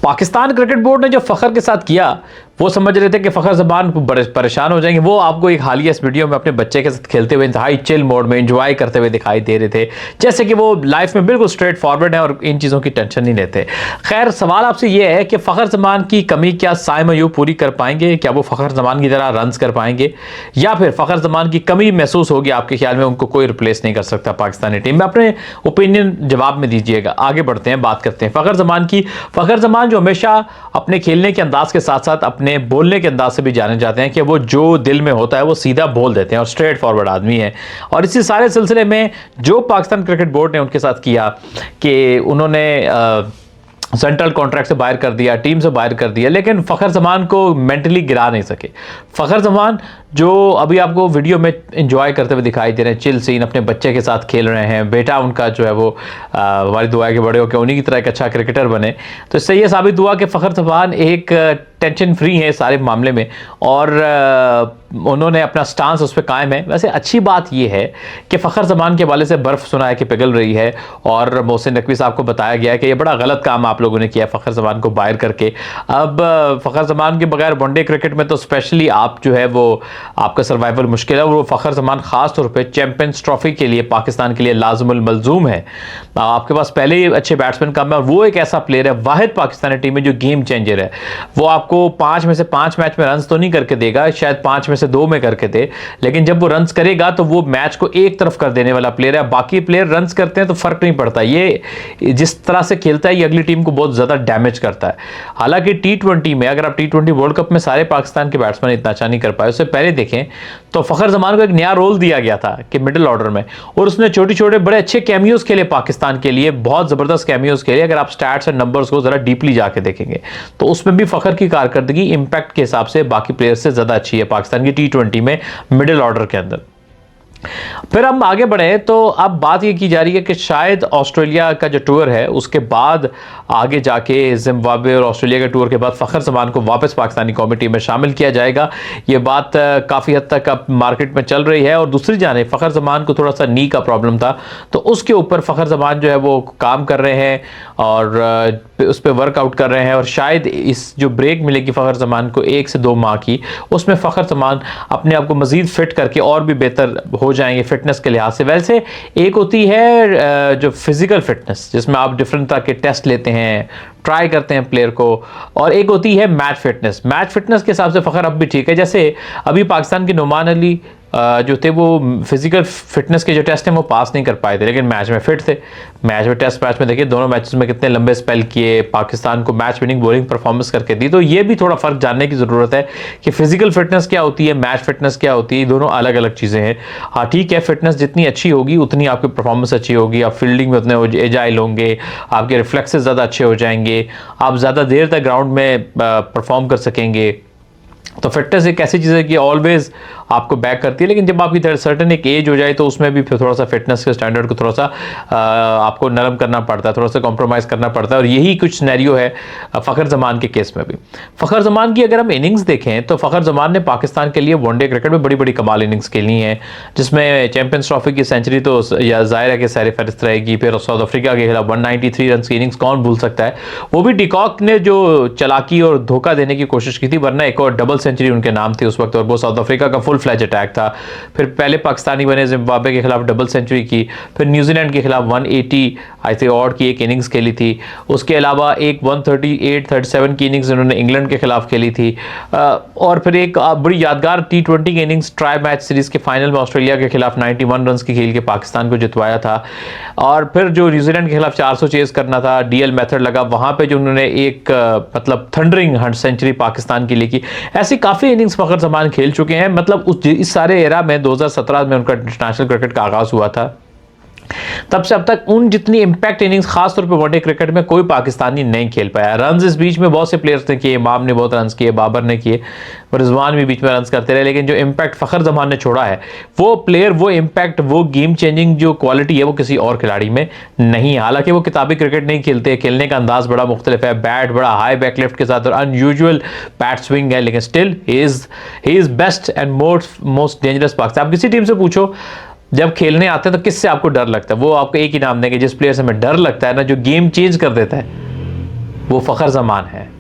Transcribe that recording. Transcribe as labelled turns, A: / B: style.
A: Pakistan cricket board ने जो फ़खर के साथ किया, वो समझ रहे थे कि फ़खर ज़मान बड़े परेशान हो जाएंगे। वो आपको एक हालिया इस वीडियो में अपने बच्चे के साथ खेलते हुए इंतहाई चिल मोड में एंजॉय करते हुए दिखाई दे रहे थे, जैसे कि वो लाइफ में बिल्कुल स्ट्रेट फॉरवर्ड है और इन चीज़ों की टेंशन नहीं लेते। खैर, सवाल आपसे ये है कि फ़खर ज़मान की कमी क्या साइम अयूब पूरी कर पाएंगे? क्या वो फ़खर ज़मान की तरह रन्स कर पाएंगे, या फिर फ़खर ज़मान की कमी महसूस होगी? आपके ख्याल में उनको कोई रिप्लेस नहीं कर सकता पाकिस्तानी टीम में? अपने ओपिनियन जवाब में दीजिएगा। आगे बढ़ते हैं, बात करते हैं फ़खर ज़मान की। फ़खर ज़मान जो हमेशा अपने खेलने के अंदाज के साथ साथ अपने बोलने के अंदाज से भी जाने जाते हैं कि वो जो दिल में होता है वो सीधा बोल देते हैं और स्ट्रेट फॉरवर्ड आदमी है। और इसी सारे सिलसिले में जो पाकिस्तान क्रिकेट बोर्ड ने उनके साथ किया कि उन्होंने सेंट्रल कॉन्ट्रैक्ट से बाहर कर दिया, टीम से बाहर कर दिया, लेकिन फ़खर ज़मान को मेंटली गिरा नहीं सके। फ़खर ज़मान जो अभी आपको वीडियो में एंजॉय करते हुए दिखाई दे रहे हैं, चिल सीन, अपने बच्चे के साथ खेल रहे हैं। बेटा उनका जो है वो हमारी दुआ है कि बड़े होकर उन्हीं की तरह एक अच्छा क्रिकेटर बने। तो इससे ये साबित हुआ कि फ़खर ज़मान एक टेंशन फ्री है सारे मामले में, और उन्होंने अपना स्टांस उस पर कायम है। वैसे अच्छी बात यह है कि फ़खर ज़मान के वाले से बर्फ़ सुना है कि पिघल रही है, और मोहसिन नकवी साहब को बताया गया है कि ये बड़ा गलत काम आप लोगों ने किया फ़खर ज़मान को बाहर करके। अब फ़खर ज़मान के बगैर वनडे क्रिकेट में तो स्पेशली आप जो है वो आपका सर्वाइवल मुश्किल है, और वो फ़खर ज़मान ख़ास तौर पे चैंपियंस ट्रॉफी के लिए पाकिस्तान के लिए लाज़िमुल मलज़ूम है। आपके पास पहले ही अच्छे बैट्समैन कम है, और वो एक ऐसा प्लेयर है, वाहिद पाकिस्तानी टीम में जो गेम चेंजर है। वो आपको 5 में से 5 मैच में रन्स तो नहीं करके देगा, शायद 5 में से 2 में करके दे, लेकिन जब वो रन्स करेगा तो वो मैच को एक तरफ कर देने वाला प्लेयर है। बाकी प्लेयर रन्स करते हैं तो फ़र्क नहीं पड़ता, ये जिस तरह से खेलता है ये अगली टीम को बहुत ज़्यादा डैमेज करता है। हालांकि T20 में, अगर आप T20 वर्ल्ड कप में सारे पाकिस्तान के बैट्समैन इतना अच्छा नहीं कर पाए, उससे पहले देखें तो फ़खर ज़मान को एक नया रोल दिया गया था कि मिडिल ऑर्डर में, और उसने छोटे छोटे बड़े अच्छे कैमियोज खेले पाकिस्तान के लिए, बहुत ज़बरदस्त कैमियोज खेले। अगर आप स्टैट्स और नंबर्स को ज़रा डीपली जाके देखेंगे तो उसमें भी फ़खर की कारकर्दगी इंपैक्ट के हिसाब से बाकी प्लेयर्स से ज़्यादा अच्छी है पाकिस्तान की T20 में मिडिल ऑर्डर के अंदर। फिर हम आगे बढ़े तो अब बात ये की जा रही है कि शायद ऑस्ट्रेलिया का जो टूर है उसके बाद आगे जाके जिम्बाब्वे और ऑस्ट्रेलिया के टूर के बाद फ़खर ज़मान को वापस पाकिस्तानी कौमी टीम में शामिल किया जाएगा। ये बात काफ़ी हद तक अब मार्केट में चल रही है। और दूसरी जाने फ़खर ज़मान को थोड़ा सा नी का प्रॉब्लम था, तो उसके ऊपर फ़खर ज़मान जो है वो काम कर रहे हैं और उस पर वर्कआउट कर रहे हैं, और शायद इस जो ब्रेक मिलेगी फ़खर ज़मान को 1 से 2 माह की, उसमें फ़खर ज़मान अपने आप को मज़ीद फिट करके और भी बेहतर हो जाएंगे फिटनेस के लिहाज से। वैसे एक होती है जो फिजिकल फिटनेस, जिसमें आप डिफरेंट तरह के टेस्ट लेते हैं, ट्राई करते हैं प्लेयर को, और एक होती है मैच फिटनेस। मैच फिटनेस के हिसाब से फ़खर अब भी ठीक है। जैसे अभी पाकिस्तान के नुमान अली जो थे वो फिजिकल फिटनेस के जो टेस्ट हैं वो पास नहीं कर पाए थे, लेकिन मैच में फिट थे। मैच में, टेस्ट मैच में देखिए दोनों मैचेस में कितने लंबे स्पेल किए, पाकिस्तान को मैच विनिंग बॉलिंग परफॉर्मेंस करके दी। तो ये भी थोड़ा फ़र्क जानने की ज़रूरत है कि फिजिकल फिटनेस क्या होती है, मैच फिटनेस क्या होती है, दोनों अलग अलग चीज़ें हैं। हाँ ठीक है, फिटनेस जितनी अच्छी होगी उतनी आपकी परफॉर्मेंस अच्छी होगी, आप फील्डिंग में उतने एजाइल होंगे, आपके रिफ्लेक्सेस ज़्यादा अच्छे हो जाएंगे, आप ज़्यादा देर तक ग्राउंड में परफॉर्म कर सकेंगे। तो फिटनेस एक ऐसी चीज़ है कि ऑलवेज आपको बैक करती है, लेकिन जब आपकी सर्टन एक एज हो जाए तो उसमें भी फिर थोड़ा सा फिटनेस के स्टैंडर्ड को थोड़ा सा आपको नरम करना पड़ता है, थोड़ा सा कॉम्प्रोमाइज़ करना पड़ता है। और यही कुछ सिनेरियो है फ़खर ज़मान के केस में भी। फ़खर ज़मान की अगर हम इनिंग्स देखें तो फ़खर ज़मान ने पाकिस्तान के लिए वनडे क्रिकेट में बड़ी बड़ी कमाल इनिंग्स खेली हैं, जिसमें चैंपियंस ट्रॉफी की सेंचुरी तो ज़ाहिर है कि सैर फहरिस्त रहेगी। फिर साउथ अफ्रीका के खिलाफ 193 रन की इनिंग्स कौन भूल सकता है, वो भी डिकॉक ने जो चलाकी और धोखा देने की कोशिश की थी, वरना एक और डबल सेंचुरी उनके नाम थी उस वक्त, और वो साउथ अफ्रीका का फुल फ्लैज अटैक था। फिर पहले पाकिस्तानी बने, जिम्बाब्वे के खिलाफ डबल सेंचुरी की, फिर न्यूजीलैंड के खिलाफ 180 आई थिंक ऑड की एक इनिंग्स खेली थी। उसके अलावा एक 138-37 की इनिंग्स उन्होंने इंग्लैंड के खिलाफ खेली थी, और फिर एक बड़ी यादगार T20 की इनिंग्स ट्राई मैच सीरीज के फाइनल में ऑस्ट्रेलिया के खिलाफ 91 रन की खेल के पाकिस्तान को जितवाया था। और फिर जो न्यूजीलैंड के खिलाफ 400 चेस करना था, DL मेथड लगा, वहां पे जो उन्होंने एक मतलब थंडरिंग सेंचुरी पाकिस्तान के लिए की। ऐसी काफ़ी इनिंग्स फ़खर ज़मान खेल चुके हैं। मतलब इस सारे एरा में 2017 में उनका इंटरनेशनल क्रिकेट का आगाज़ हुआ था, तब से अब तक उन जितनी इंपैक्ट इनिंग्स खासतौर पे वनडे क्रिकेट में कोई पाकिस्तानी नहीं खेल पाया। रन्स इस बीच में बहुत से प्लेयर्स ने किए, इमाम ने बहुत रन्स किए, बाबर ने किए, रिजवान भी बीच में रन्स करते रहे, लेकिन जो इंपैक्ट फ़खर ज़मान ने छोड़ा है वो प्लेयर, वो इंपैक्ट, वो गेम चेंजिंग जो क्वालिटी है वो किसी और खिलाड़ी में नहीं है। हालांकि वो किताबी क्रिकेट नहीं खेलते, खेलने का अंदाज बड़ा मुख्तलिफ है, बैट बड़ा हाई बैक लिफ्ट के साथ और अनयूजुअल बैट स्विंग है, लेकिन still he is best and most dangerous Pakistan. आप किसी टीम से पूछो जब खेलने आते हैं तो किससे आपको डर लगता है, वो आपको एक ही नाम देंगे जिस प्लेयर से हमें डर लगता है ना, जो गेम चेंज कर देता है, वो फ़खर ज़मान है।